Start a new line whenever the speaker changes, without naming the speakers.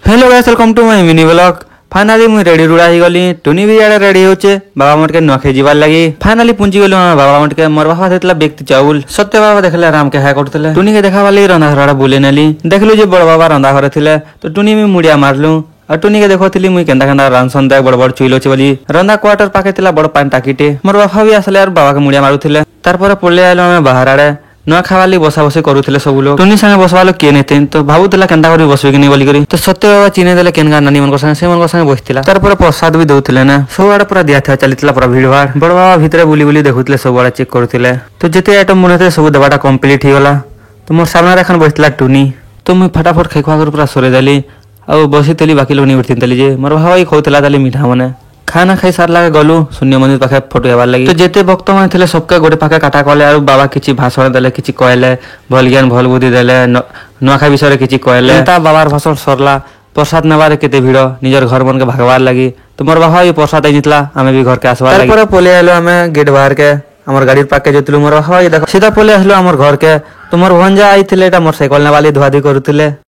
Hello guys, welcome to my mini vlog. Finally मुई ready रुड़ा ही गली। टुनी भी यार रेडी होचे बाबा मटके नखे जीवार लगी। फाइनाली पुंजी गलो बाबा मटके। मोर बाबा देतला व्यक्ति चाउल। सत्य बाबा देखले राम के हाय करथले। टुनी के देखा वाली रंधा घरड़ा बुले नेली। देखलु जे बड़ बाबा रंधा घरे थिले तो टुनी भी मुड़िया मारलु। और टुनी के देखोथिली मुई केंदा केंदा रांसन दे बड़ बड़ चुइलो छे बोली। रंधा क्वार्टर पाके तिला बड़ पान टाकीटे। मोर बाबा भी आसले यार बाबा के मुड़िया मारुथिले। तारपर पळे आइलो हम बाहर आड़े। नुआ खावाली बसा बसी करुथिले सब लोग। टुनी संगे बसवालो किए नेते तो भाबुतला केंदा करी बसबे कि नै बोली करी। तो सत्य बाबा चिने देले केनगा नानी मन संगे से मन संगे बसतिला। तारपर प्रसाद भी दउथिले ना। सब आड़े पूरा दिया था चलितला पूरा भीड़ भाड़। बड़ बाबा भितरे बुली बुली देखुथिले सब आड़े चेक करुथिले। तो जेते आइटम बनते सब देबाटा कंप्लीट ही गला। तो मोर सामने रखन बसतिला टुनी। तो मुई फटाफट खाइ खुआ कर पूरा सरे देली। आ बसितली बाकी लोग नहीं बैठितली जे मोर बाबा ही खौतला दाली मीठा मने। खाना खाई सार लागे गलु शून्य मंदिर पाखे फोटो हेबार लगी। तो जेते भक्त माने थिले सबके गोटे पाखे काटा कले। और बाबा किछि भाषण देले, किछि कहले, भल ज्ञान भल बुद्धि देले, नुआखाई विषय किछि कहले। ता बाबार भाषण सरला। प्रसाद नेबार केते भिड़ निजर घर मन के भागवार लगी। तो मोर बाबा भी प्रसाद आइनितला। आमे भी घर के आसवार लगी। तारपर पोले आइलो आमे गेट बाहर के। हमर गाड़ी पाके जोतलु। मोर बाबा देखो सीधा पोले आसलो हमर घर के। तो मोर भंजा आइथिले एटा मोटर साइकल नेवाली धुआधी करुथिले।